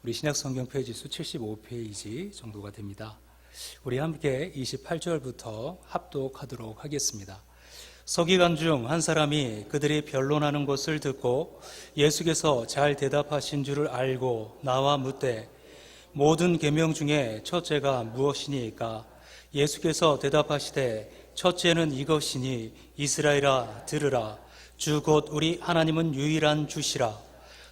우리 신약성경 페이지 수 75페이지 정도가 됩니다. 우리 함께 28절부터 합독하도록 하겠습니다. 서기관 중 한 사람이 그들이 변론하는 것을 듣고 예수께서 잘 대답하신 줄을 알고 나와 묻되 모든 계명 중에 첫째가 무엇이니까? 예수께서 대답하시되 첫째는 이것이니 이스라엘아 들으라. 주 곧 우리 하나님은 유일한 주시라.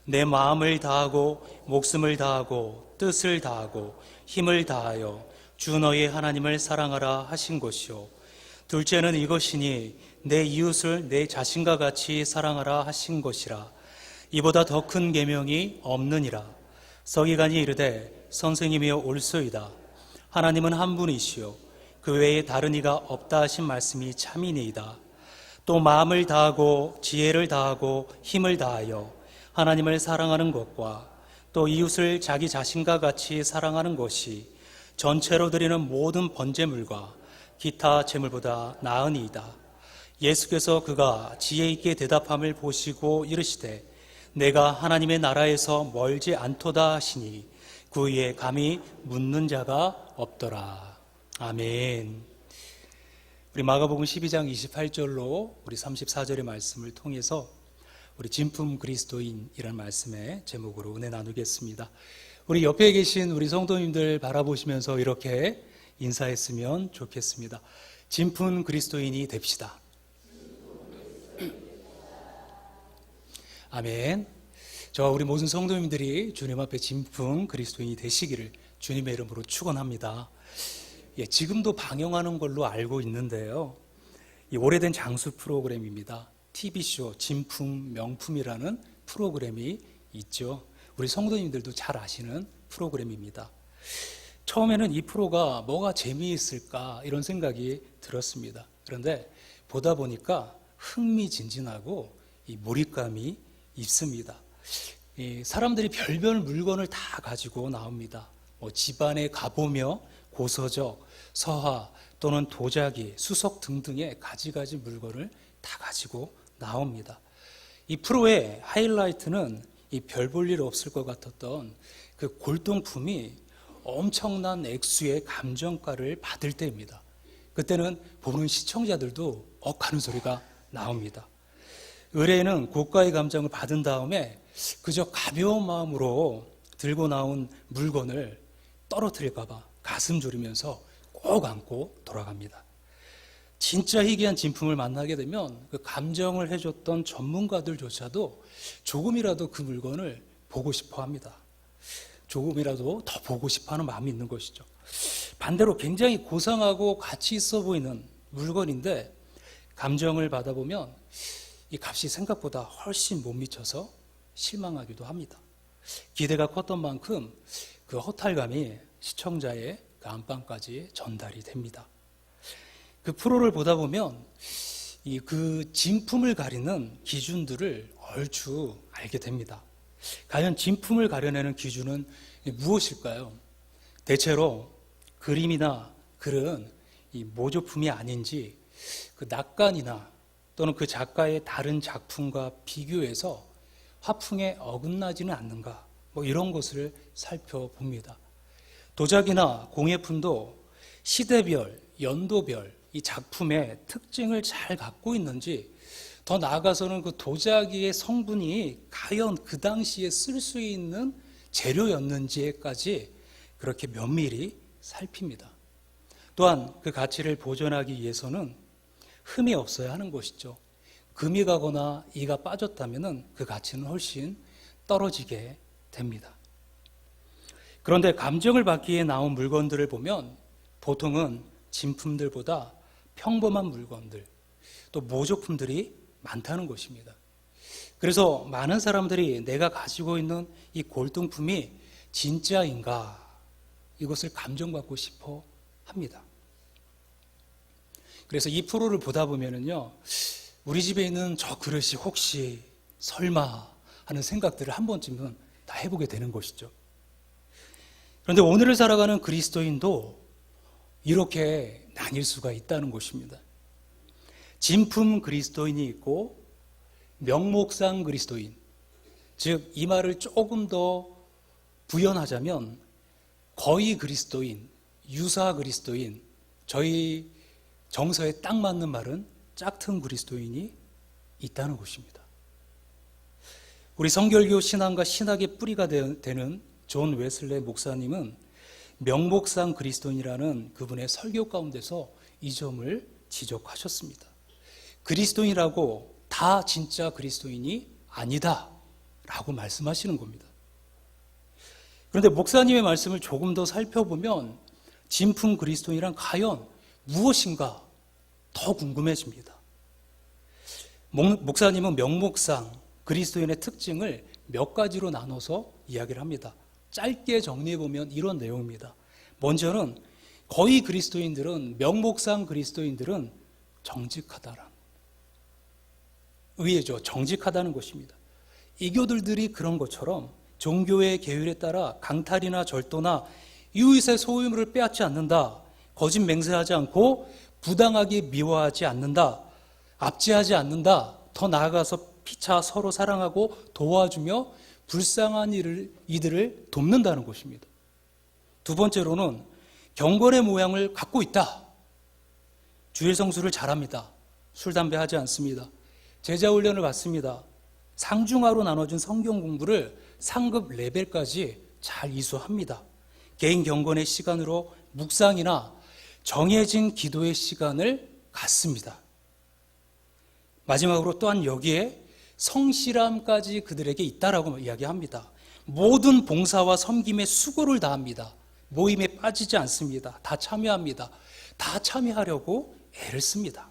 내 마음을 다하고 목숨을 다하고 뜻을 다하고 힘을 다하여 주 너희 하나님을 사랑하라 하신 것이요. 둘째는 이것이니 내 이웃을 내 자신과 같이 사랑하라 하신 것이라. 이보다 더 큰 계명이 없느니라. 서기관이 이르되 선생님이여 옳소이다. 하나님은 한 분이시요 그 외에 다른 이가 없다 하신 말씀이 참이니이다. 또 마음을 다하고 지혜를 다하고 힘을 다하여 하나님을 사랑하는 것과 또 이웃을 자기 자신과 같이 사랑하는 것이 전체로 드리는 모든 번제물과 기타 제물보다 나으니이다. 예수께서 그가 지혜 있게 대답함을 보시고 이르시되 내가 하나님의 나라에서 멀지 않도다 하시니 그 위에 감히 묻는 자가 없더라. 아멘. 우리 마가복음 12장 28절로 우리 34절의 말씀을 통해서 우리 진품 그리스도인이라는 말씀의 제목으로 은혜 나누겠습니다. 우리 옆에 계신 우리 성도님들 바라보시면서 이렇게 인사했으면 좋겠습니다. 진품 그리스도인이 됩시다. 아멘. 저와 우리 모든 성도님들이 주님 앞에 진품 그리스도인이 되시기를 주님의 이름으로 축원합니다. 지금도 방영하는 걸로 알고 있는데요. 이 오래된 장수 프로그램입니다. TV쇼 진품 명품이라는 프로그램이 있죠. 우리 성도님들도 잘 아시는 프로그램입니다. 처음에는 이 프로가 뭐가 재미있을까 이런 생각이 들었습니다. 그런데 보다 보니까 흥미진진하고 이 몰입감이 있습니다. 이 사람들이 별별 물건을 다 가지고 나옵니다. 집안에 가보며 고서적, 서화 또는 도자기, 수석 등등의 가지가지 물건을 다 가지고 나옵니다. 이 프로의 하이라이트는 이 별 볼 일 없을 것 같았던 그 골동품이 엄청난 액수의 감정가를 받을 때입니다. 그때는 보는 시청자들도 하는 소리가 나옵니다. 의뢰인은 고가의 감정을 받은 다음에 그저 가벼운 마음으로 들고 나온 물건을 떨어뜨릴까 봐 가슴 졸이면서 꼭 안고 돌아갑니다. 진짜 희귀한 진품을 만나게 되면 그 감정을 해줬던 전문가들조차도 조금이라도 그 물건을 보고 싶어 합니다. 조금이라도 더 보고 싶어 하는 마음이 있는 것이죠. 반대로 굉장히 고상하고 가치 있어 보이는 물건인데 감정을 받아보면 이 값이 생각보다 훨씬 못 미쳐서 실망하기도 합니다. 기대가 컸던 만큼 그 허탈감이 시청자의 그 안방까지 전달이 됩니다. 그 프로를 보다 보면 그 진품을 가리는 기준들을 얼추 알게 됩니다. 과연 진품을 가려내는 기준은 무엇일까요? 대체로 그림이나 글은 이 모조품이 아닌지 그 낙관이나 또는 그 작가의 다른 작품과 비교해서 화풍에 어긋나지는 않는가 이런 것을 살펴봅니다. 도자기나 공예품도 시대별, 연도별 이 작품의 특징을 잘 갖고 있는지 더 나아가서는 그 도자기의 성분이 과연 그 당시에 쓸 수 있는 재료였는지까지 그렇게 면밀히 살핍니다. 또한 그 가치를 보존하기 위해서는 흠이 없어야 하는 것이죠. 금이 가거나 이가 빠졌다면 그 가치는 훨씬 떨어지게 됩니다. 그런데 감정을 받기 위해 나온 물건들을 보면 보통은 진품들보다 평범한 물건들, 또 모조품들이 많다는 것입니다. 그래서 많은 사람들이 내가 가지고 있는 이 골동품이 진짜인가 이것을 감정받고 싶어 합니다. 그래서 이 프로를 보다 보면은요, 우리 집에 있는 저 그릇이 혹시 설마 하는 생각들을 한 번쯤은 다 해보게 되는 것이죠. 그런데 오늘을 살아가는 그리스도인도 이렇게 나뉠 수가 있다는 것입니다. 진품 그리스도인이 있고 명목상 그리스도인, 즉 이 말을 조금 더 부연하자면 거의 그리스도인, 유사 그리스도인, 저희 정서에 딱 맞는 말은 짝퉁 그리스도인이 있다는 것입니다. 우리 성결교 신앙과 신학의 뿌리가 되는 존 웨슬레 목사님은 명목상 그리스도인이라는 그분의 설교 가운데서 이 점을 지적하셨습니다. 그리스도인이라고 다 진짜 그리스도인이 아니다 라고 말씀하시는 겁니다. 그런데 목사님의 말씀을 조금 더 살펴보면 진품 그리스도인이란 과연 무엇인가 더 궁금해집니다. 목사님은 명목상 그리스도인의 특징을 몇 가지로 나눠서 이야기를 합니다. 짧게 정리해보면 이런 내용입니다. 먼저는 거의 그리스도인들은, 명목상 그리스도인들은 정직하다라는, 의외죠. 정직하다는 것입니다. 이교들이 그런 것처럼 종교의 계율에 따라 강탈이나 절도나 이웃의 소유물을 빼앗지 않는다, 거짓 맹세하지 않고 부당하게 미워하지 않는다, 압제하지 않는다, 더 나아가서 피차 서로 사랑하고 도와주며 불쌍한 이들을 돕는다는 것입니다. 두 번째로는 경건의 모양을 갖고 있다. 주일 성수를 잘합니다. 술, 담배 하지 않습니다. 제자 훈련을 받습니다. 상중하로 나눠진 성경 공부를 상급 레벨까지 잘 이수합니다. 개인 경건의 시간으로 묵상이나 정해진 기도의 시간을 갖습니다. 마지막으로 또한 여기에 성실함까지 그들에게 있다라고 이야기합니다. 모든 봉사와 섬김에 수고를 다합니다. 모임에 빠지지 않습니다. 다 참여합니다. 다 참여하려고 애를 씁니다.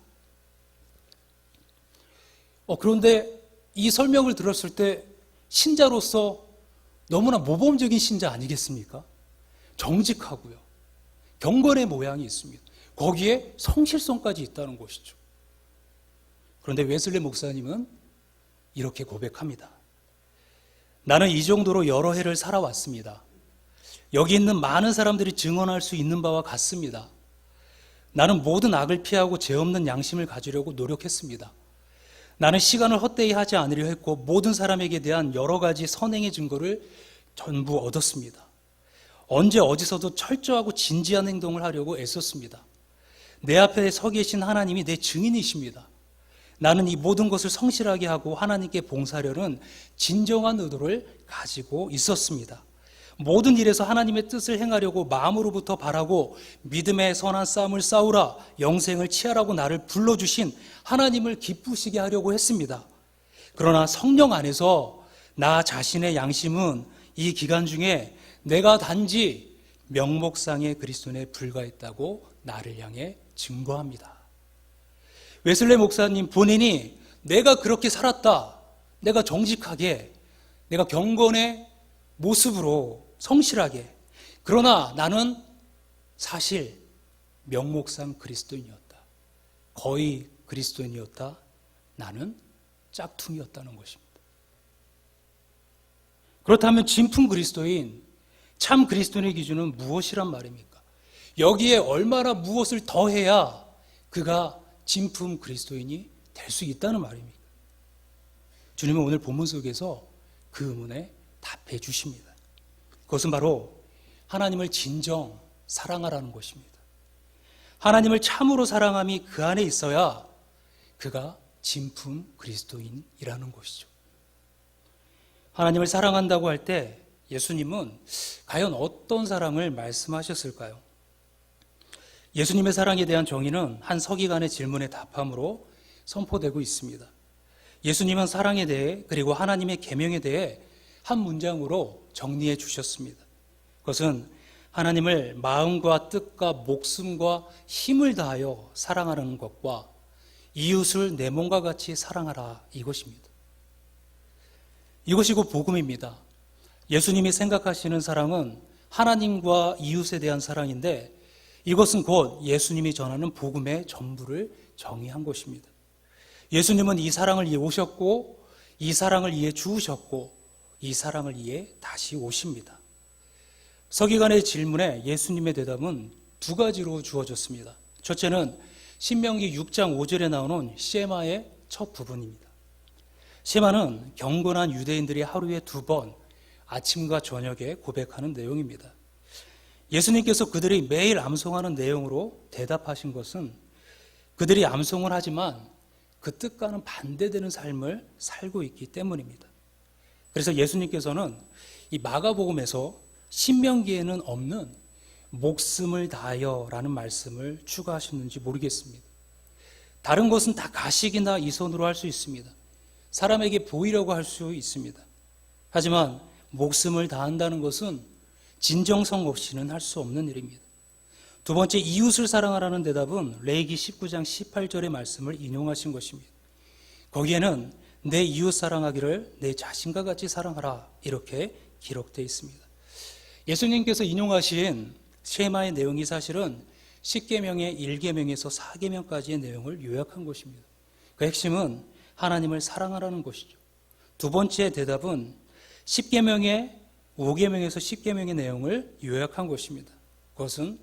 그런데 이 설명을 들었을 때 신자로서 너무나 모범적인 신자 아니겠습니까? 정직하고요. 경건의 모양이 있습니다. 거기에 성실성까지 있다는 것이죠. 그런데 웨슬레 목사님은 이렇게 고백합니다. 나는 이 정도로 여러 해를 살아왔습니다. 여기 있는 많은 사람들이 증언할 수 있는 바와 같습니다. 나는 모든 악을 피하고 죄 없는 양심을 가지려고 노력했습니다. 나는 시간을 헛되이 하지 않으려 했고 모든 사람에게 대한 여러 가지 선행의 증거를 전부 얻었습니다. 언제 어디서도 철저하고 진지한 행동을 하려고 애썼습니다. 내 앞에 서 계신 하나님이 내 증인이십니다. 나는 이 모든 것을 성실하게 하고 하나님께 봉사하려는 진정한 의도를 가지고 있었습니다. 모든 일에서 하나님의 뜻을 행하려고 마음으로부터 바라고 믿음의 선한 싸움을 싸우라, 영생을 취하라고 나를 불러주신 하나님을 기쁘시게 하려고 했습니다. 그러나 성령 안에서 나 자신의 양심은 이 기간 중에 내가 단지 명목상의 그리스도인에 불과했다고 나를 향해 증거합니다. 웨슬레 목사님 본인이 내가 그렇게 살았다, 내가 정직하게, 내가 경건의 모습으로 성실하게, 그러나 나는 사실 명목상 그리스도인이었다, 거의 그리스도인이었다, 나는 짝퉁이었다는 것입니다. 그렇다면 진품 그리스도인, 참 그리스도인의 기준은 무엇이란 말입니까? 여기에 얼마나 무엇을 더해야 그가 진품 그리스도인이 될 수 있다는 말입니까? 주님은 오늘 본문 속에서 그 의문에 답해 주십니다. 그것은 바로 하나님을 진정 사랑하라는 것입니다. 하나님을 참으로 사랑함이 그 안에 있어야 그가 진품 그리스도인이라는 것이죠. 하나님을 사랑한다고 할 때 예수님은 과연 어떤 사랑을 말씀하셨을까요? 예수님의 사랑에 대한 정의는 한 서기관의 질문에 답함으로 선포되고 있습니다. 예수님은 사랑에 대해 그리고 하나님의 계명에 대해 한 문장으로 정리해 주셨습니다. 그것은 하나님을 마음과 뜻과 목숨과 힘을 다하여 사랑하는 것과 이웃을 내 몸과 같이 사랑하라, 이것입니다. 이것이 곧 복음입니다. 예수님이 생각하시는 사랑은 하나님과 이웃에 대한 사랑인데 이것은 곧 예수님이 전하는 복음의 전부를 정의한 것입니다. 예수님은 이 사랑을 이해 오셨고 이 사랑을 이해 주우셨고 이 사랑을 이해 다시 오십니다. 서기관의 질문에 예수님의 대답은 두 가지로 주어졌습니다. 첫째는 신명기 6장 5절에 나오는 셰마의 첫 부분입니다. 셰마는 경건한 유대인들이 하루에 2번 아침과 저녁에 고백하는 내용입니다. 예수님께서 그들이 매일 암송하는 내용으로 대답하신 것은 그들이 암송을 하지만 그 뜻과는 반대되는 삶을 살고 있기 때문입니다. 그래서 예수님께서는 이 마가복음에서 신명기에는 없는 목숨을 다하여라는 말씀을 추가하셨는지 모르겠습니다. 다른 것은 다 가식이나 이손으로 할 수 있습니다. 사람에게 보이려고 할 수 있습니다. 하지만 목숨을 다한다는 것은 진정성 없이는 할 수 없는 일입니다. 두 번째, 이웃을 사랑하라는 대답은 레위기 19장 18절의 말씀을 인용하신 것입니다. 거기에는 내 이웃 사랑하기를 내 자신과 같이 사랑하라 이렇게 기록되어 있습니다. 예수님께서 인용하신 쉐마의 내용이 사실은 10계명의 1계명에서 4계명까지의 내용을 요약한 것입니다. 그 핵심은 하나님을 사랑하라는 것이죠. 두 번째 대답은 10계명의 5계명에서 10계명의 내용을 요약한 것입니다. 그것은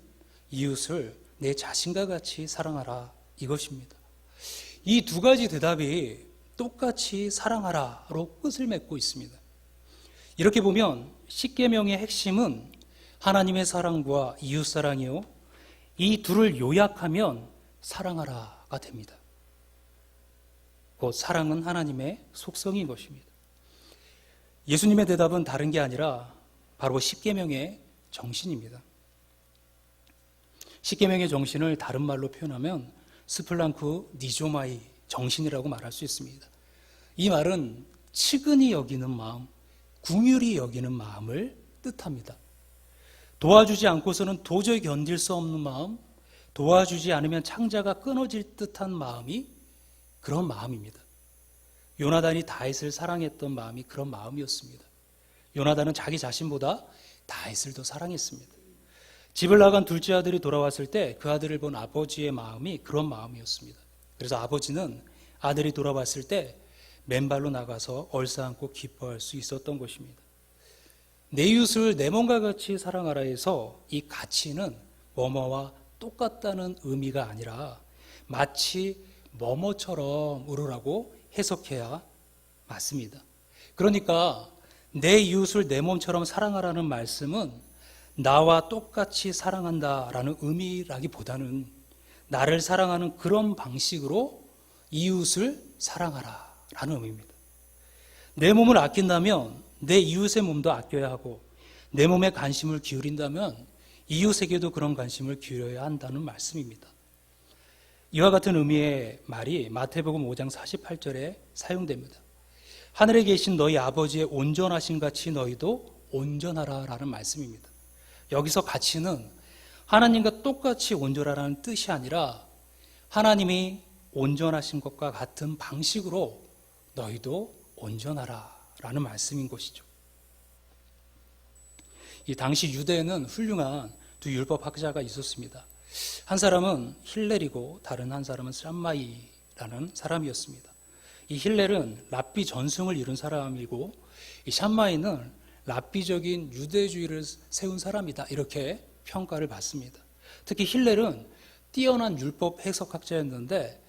이웃을 내 자신과 같이 사랑하라 이것입니다. 이 두 가지 대답이 똑같이 사랑하라로 끝을 맺고 있습니다. 이렇게 보면 10계명의 핵심은 하나님의 사랑과 이웃 사랑이요, 이 둘을 요약하면 사랑하라가 됩니다. 곧 사랑은 하나님의 속성인 것입니다. 예수님의 대답은 다른 게 아니라 바로 10계명의 정신입니다. 10계명의 정신을 다른 말로 표현하면 스플랑크 니조마이 정신이라고 말할 수 있습니다. 이 말은 측은히 여기는 마음, 긍휼히 여기는 마음을 뜻합니다. 도와주지 않고서는 도저히 견딜 수 없는 마음, 도와주지 않으면 창자가 끊어질 듯한 마음이 그런 마음입니다. 요나단이 다윗을 사랑했던 마음이 그런 마음이었습니다. 요나단은 자기 자신보다 다윗을 더 사랑했습니다. 집을 나간 둘째 아들이 돌아왔을 때 그 아들을 본 아버지의 마음이 그런 마음이었습니다. 그래서 아버지는 아들이 돌아왔을 때 맨발로 나가서 얼싸안고 기뻐할 수 있었던 것입니다. 내 이웃을 내 몸과 같이 사랑하라 해서 이 가치는 뭐뭐와 똑같다는 의미가 아니라 마치 뭐뭐처럼 으로라고 해석해야 맞습니다. 그러니까 내 이웃을 내 몸처럼 사랑하라는 말씀은 나와 똑같이 사랑한다라는 의미라기보다는 나를 사랑하는 그런 방식으로 이웃을 사랑하라라는 의미입니다. 내 몸을 아낀다면 내 이웃의 몸도 아껴야 하고, 내 몸에 관심을 기울인다면 이웃에게도 그런 관심을 기울여야 한다는 말씀입니다. 이와 같은 의미의 말이 마태복음 5장 48절에 사용됩니다. 하늘에 계신 너희 아버지의 온전하신 같이 너희도 온전하라라는 말씀입니다. 여기서 가치는 하나님과 똑같이 온전하라는 뜻이 아니라 하나님이 온전하신 것과 같은 방식으로 너희도 온전하라라는 말씀인 것이죠. 이 당시 유대에는 훌륭한 두 율법학자가 있었습니다. 한 사람은 힐렐이고 다른 한 사람은 샴마이라는 사람이었습니다. 이 힐렐은 랍비 전승을 이룬 사람이고, 이 샴마이는 랍비적인 유대주의를 세운 사람이다 이렇게 평가를 받습니다. 특히 힐렐은 뛰어난 율법 해석학자였는데,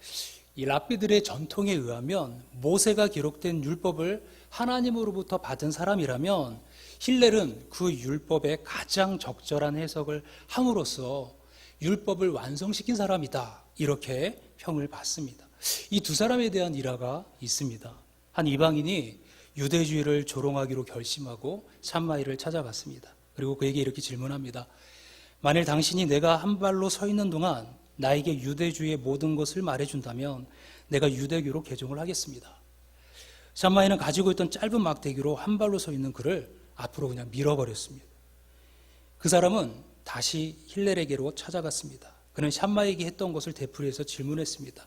이 랍비들의 전통에 의하면 모세가 기록된 율법을 하나님으로부터 받은 사람이라면 힐렐은 그 율법의 가장 적절한 해석을 함으로써 율법을 완성시킨 사람이다 이렇게 평을 받습니다. 이 두 사람에 대한 일화가 있습니다. 한 이방인이 유대주의를 조롱하기로 결심하고 샴마이를 찾아갔습니다. 그리고 그에게 이렇게 질문합니다. 만일 당신이 내가 한 발로 서 있는 동안 나에게 유대주의의 모든 것을 말해준다면 내가 유대교로 개종을 하겠습니다. 샴마이는 가지고 있던 짧은 막대기로 한 발로 서 있는 그를 앞으로 그냥 밀어버렸습니다. 그 사람은 다시 힐렐에게로 찾아갔습니다. 그는 샴마이에게 했던 것을 되풀이해서 질문했습니다.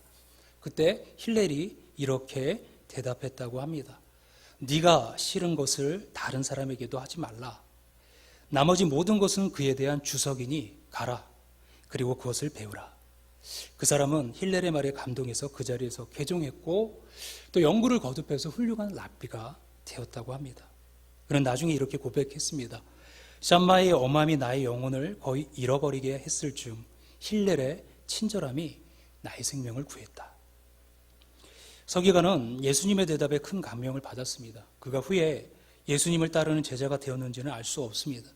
그때 힐렐이 이렇게 대답했다고 합니다. 네가 싫은 것을 다른 사람에게도 하지 말라. 나머지 모든 것은 그에 대한 주석이니 가라. 그리고 그것을 배우라. 그 사람은 힐렐의 말에 감동해서 그 자리에서 개종했고 또 연구를 거듭해서 훌륭한 랍비가 되었다고 합니다. 그는 나중에 이렇게 고백했습니다. 샴마이의 엄함이 나의 영혼을 거의 잃어버리게 했을 즈음 힐렐의 친절함이 나의 생명을 구했다. 서기관은 예수님의 대답에 큰 감명을 받았습니다. 그가 후에 예수님을 따르는 제자가 되었는지는 알 수 없습니다.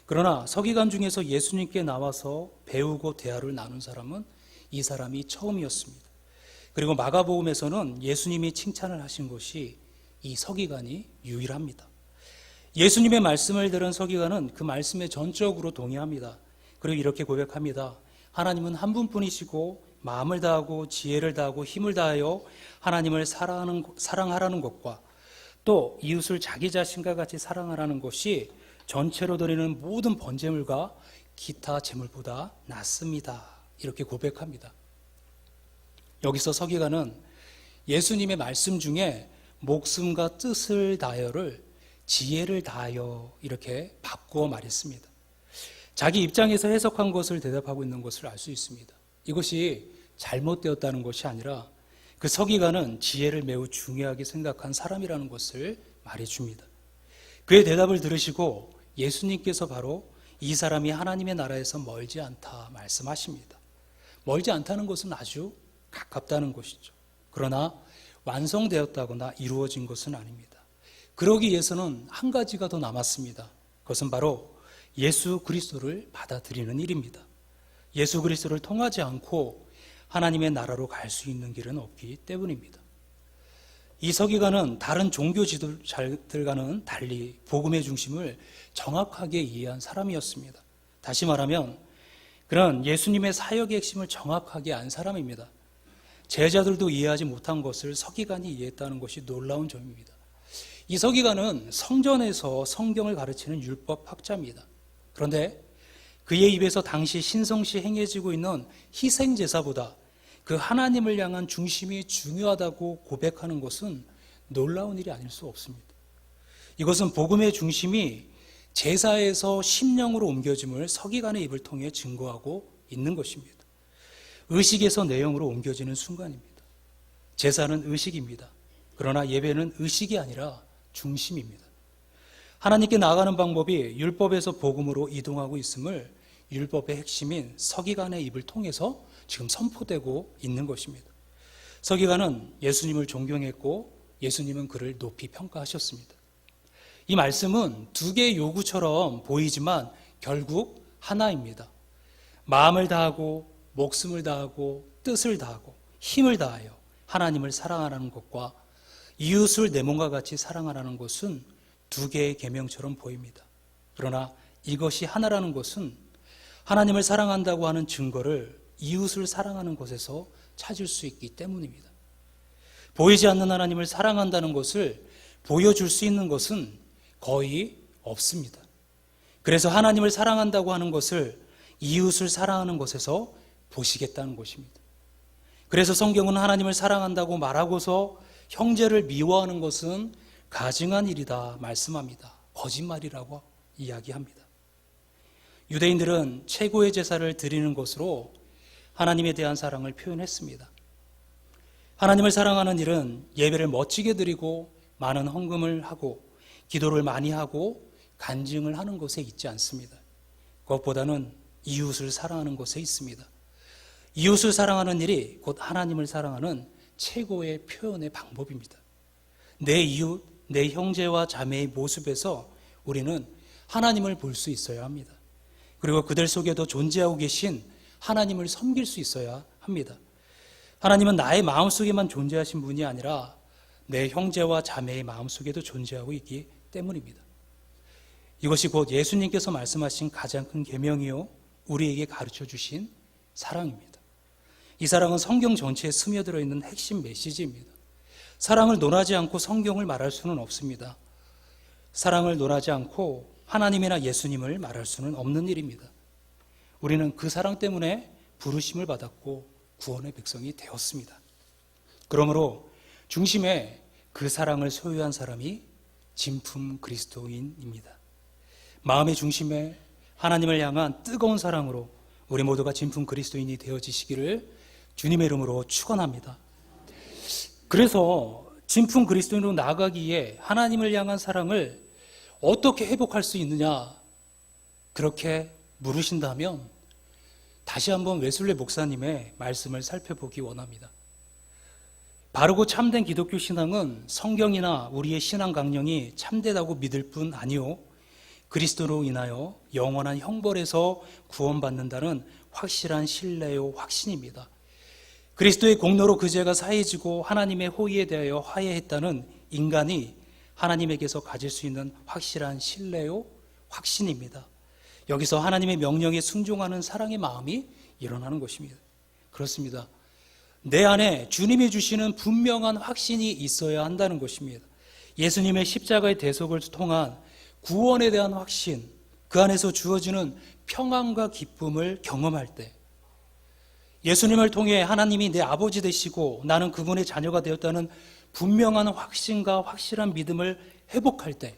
그러나 서기관 중에서 예수님께 나와서 배우고 대화를 나눈 사람은 이 사람이 처음이었습니다. 그리고 마가복음에서는 예수님이 칭찬을 하신 것이 이 서기관이 유일합니다. 예수님의 말씀을 들은 서기관은 그 말씀에 전적으로 동의합니다. 그리고 이렇게 고백합니다. 하나님은 한 분뿐이시고 마음을 다하고 지혜를 다하고 힘을 다하여 하나님을 사랑하라는 것과 또 이웃을 자기 자신과 같이 사랑하라는 것이 전체로 드리는 모든 번제물과 기타 제물보다 낫습니다. 이렇게 고백합니다. 여기서 서기관은 예수님의 말씀 중에 목숨과 뜻을 다하여를 지혜를 다하여 이렇게 바꾸어 말했습니다. 자기 입장에서 해석한 것을 대답하고 있는 것을 알 수 있습니다. 이것이 잘못되었다는 것이 아니라 그 서기관은 지혜를 매우 중요하게 생각한 사람이라는 것을 말해줍니다. 그의 대답을 들으시고 예수님께서 바로 이 사람이 하나님의 나라에서 멀지 않다 말씀하십니다. 멀지 않다는 것은 아주 가깝다는 것이죠. 그러나 완성되었다거나 이루어진 것은 아닙니다. 그러기 위해서는 한 가지가 더 남았습니다. 그것은 바로 예수 그리스도를 받아들이는 일입니다. 예수 그리스도를 통하지 않고 하나님의 나라로 갈 수 있는 길은 없기 때문입니다. 이 서기관은 다른 종교 지도자들과는 달리 복음의 중심을 정확하게 이해한 사람이었습니다. 다시 말하면 그는 예수님의 사역의 핵심을 정확하게 안 사람입니다. 제자들도 이해하지 못한 것을 서기관이 이해했다는 것이 놀라운 점입니다. 이 서기관은 성전에서 성경을 가르치는 율법학자입니다. 그런데 그의 입에서 당시 신성시 행해지고 있는 희생제사보다 그 하나님을 향한 중심이 중요하다고 고백하는 것은 놀라운 일이 아닐 수 없습니다. 이것은 복음의 중심이 제사에서 심령으로 옮겨짐을 서기관의 입을 통해 증거하고 있는 것입니다. 의식에서 내용으로 옮겨지는 순간입니다. 제사는 의식입니다. 그러나 예배는 의식이 아니라 중심입니다. 하나님께 나아가는 방법이 율법에서 복음으로 이동하고 있음을 율법의 핵심인 서기관의 입을 통해서 지금 선포되고 있는 것입니다. 서기관은 예수님을 존경했고 예수님은 그를 높이 평가하셨습니다. 이 말씀은 두 개의 요구처럼 보이지만 결국 하나입니다. 마음을 다하고 목숨을 다하고 뜻을 다하고 힘을 다하여 하나님을 사랑하라는 것과 이웃을 내 몸과 같이 사랑하라는 것은 두 개의 계명처럼 보입니다. 그러나 이것이 하나라는 것은 하나님을 사랑한다고 하는 증거를 이웃을 사랑하는 것에서 찾을 수 있기 때문입니다. 보이지 않는 하나님을 사랑한다는 것을 보여줄 수 있는 것은 거의 없습니다. 그래서 하나님을 사랑한다고 하는 것을 이웃을 사랑하는 것에서 보시겠다는 것입니다. 그래서 성경은 하나님을 사랑한다고 말하고서 형제를 미워하는 것은 가증한 일이다 말씀합니다. 거짓말이라고 이야기합니다. 유대인들은 최고의 제사를 드리는 것으로 하나님에 대한 사랑을 표현했습니다. 하나님을 사랑하는 일은 예배를 멋지게 드리고 많은 헌금을 하고 기도를 많이 하고 간증을 하는 것에 있지 않습니다. 그것보다는 이웃을 사랑하는 것에 있습니다. 이웃을 사랑하는 일이 곧 하나님을 사랑하는 최고의 표현의 방법입니다. 내 이웃, 내 형제와 자매의 모습에서 우리는 하나님을 볼 수 있어야 합니다. 그리고 그들 속에도 존재하고 계신 하나님을 섬길 수 있어야 합니다. 하나님은 나의 마음속에만 존재하신 분이 아니라 내 형제와 자매의 마음속에도 존재하고 있기 때문입니다. 이것이 곧 예수님께서 말씀하신 가장 큰 계명이요 우리에게 가르쳐 주신 사랑입니다. 이 사랑은 성경 전체에 스며들어 있는 핵심 메시지입니다. 사랑을 논하지 않고 성경을 말할 수는 없습니다. 사랑을 논하지 않고 하나님이나 예수님을 말할 수는 없는 일입니다. 우리는 그 사랑 때문에 부르심을 받았고 구원의 백성이 되었습니다. 그러므로 중심에 그 사랑을 소유한 사람이 진품 그리스도인입니다. 마음의 중심에 하나님을 향한 뜨거운 사랑으로 우리 모두가 진품 그리스도인이 되어지시기를 주님의 이름으로 축원합니다. 그래서 진품 그리스도인으로 나아가기에 하나님을 향한 사랑을 어떻게 회복할 수 있느냐 그렇게 물으신다면 다시 한번 웨슬리 목사님의 말씀을 살펴보기 원합니다. 바르고 참된 기독교 신앙은 성경이나 우리의 신앙 강령이 참되다고 믿을 뿐 아니요, 그리스도로 인하여 영원한 형벌에서 구원받는다는 확실한 신뢰요 확신입니다. 그리스도의 공로로 그 죄가 사해지고 하나님의 호의에 대하여 화해했다는 인간이 하나님에게서 가질 수 있는 확실한 신뢰요 확신입니다. 여기서 하나님의 명령에 순종하는 사랑의 마음이 일어나는 것입니다. 그렇습니다. 내 안에 주님이 주시는 분명한 확신이 있어야 한다는 것입니다. 예수님의 십자가의 대속을 통한 구원에 대한 확신, 그 안에서 주어지는 평안과 기쁨을 경험할 때, 예수님을 통해 하나님이 내 아버지 되시고 나는 그분의 자녀가 되었다는 분명한 확신과 확실한 믿음을 회복할 때,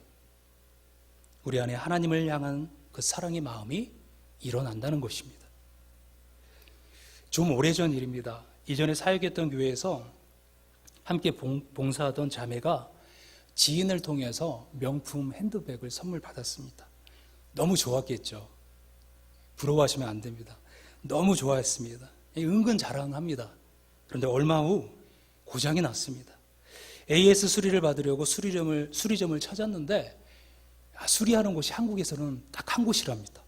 우리 안에 하나님을 향한 그 사랑의 마음이 일어난다는 것입니다. 좀 오래전 일입니다. 이전에 사역했던 교회에서 함께 봉사하던 자매가 지인을 통해서 명품 핸드백을 선물 받았습니다. 너무 좋았겠죠. 부러워하시면 안 됩니다. 너무 좋아했습니다. 은근 자랑합니다. 그런데 얼마 후 고장이 났습니다. AS 수리를 받으려고 수리점을 찾았는데 수리하는 곳이 한국에서는 딱 한 곳이랍니다.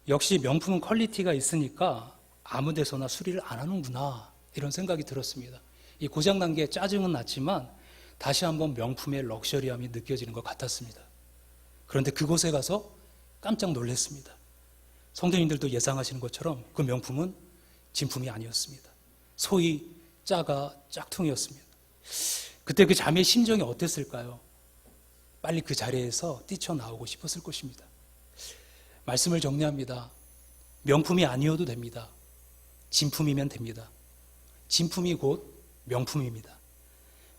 역시 명품은 퀄리티가 있으니까 아무 데서나 수리를 안 하는구나, 이런 생각이 들었습니다. 이 고장난 게 짜증은 났지만 다시 한번 명품의 럭셔리함이 느껴지는 것 같았습니다. 그런데 그곳에 가서 깜짝 놀랐습니다. 성도님들도 예상하시는 것처럼 그 명품은 진품이 아니었습니다. 소위 짜가 짝퉁이었습니다. 그때 그 자매의 심정이 어땠을까요? 빨리 그 자리에서 뛰쳐나오고 싶었을 것입니다. 말씀을 정리합니다. 명품이 아니어도 됩니다. 진품이면 됩니다. 진품이 곧 명품입니다.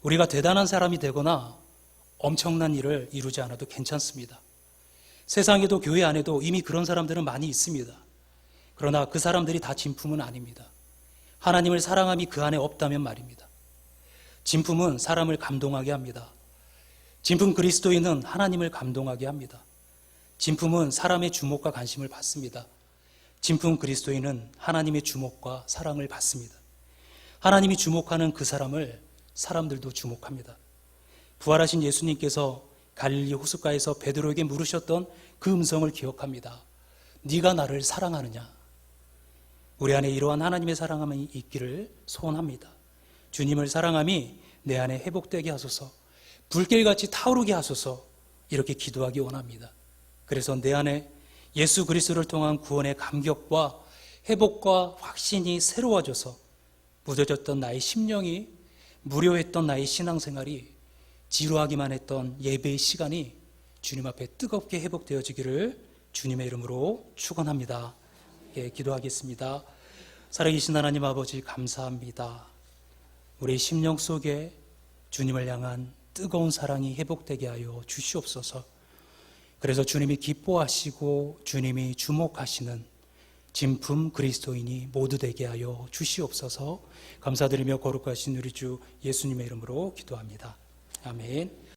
우리가 대단한 사람이 되거나 엄청난 일을 이루지 않아도 괜찮습니다. 세상에도 교회 안에도 이미 그런 사람들은 많이 있습니다. 그러나 그 사람들이 다 진품은 아닙니다. 하나님을 사랑함이 그 안에 없다면 말입니다. 진품은 사람을 감동하게 합니다. 진품 그리스도인은 하나님을 감동하게 합니다. 진품은 사람의 주목과 관심을 받습니다. 진품 그리스도인은 하나님의 주목과 사랑을 받습니다. 하나님이 주목하는 그 사람을 사람들도 주목합니다. 부활하신 예수님께서 갈릴리 호숫가에서 베드로에게 물으셨던 그 음성을 기억합니다. 네가 나를 사랑하느냐? 우리 안에 이러한 하나님의 사랑함이 있기를 소원합니다. 주님을 사랑함이 내 안에 회복되게 하소서, 불길같이 타오르게 하소서, 이렇게 기도하기 원합니다. 그래서 내 안에 예수 그리스도를 통한 구원의 감격과 회복과 확신이 새로워져서 무뎌졌던 나의 심령이, 무료했던 나의 신앙생활이, 지루하기만 했던 예배의 시간이 주님 앞에 뜨겁게 회복되어지기를 주님의 이름으로 축원합니다. 예, 기도하겠습니다. 살아계신 하나님 아버지, 감사합니다. 우리 심령 속에 주님을 향한 뜨거운 사랑이 회복되게 하여 주시옵소서. 그래서 주님이 기뻐하시고 주님이 주목하시는 진품 그리스도인이 모두 되게 하여 주시옵소서. 감사드리며 거룩하신 우리 주 예수님의 이름으로 기도합니다. 아멘.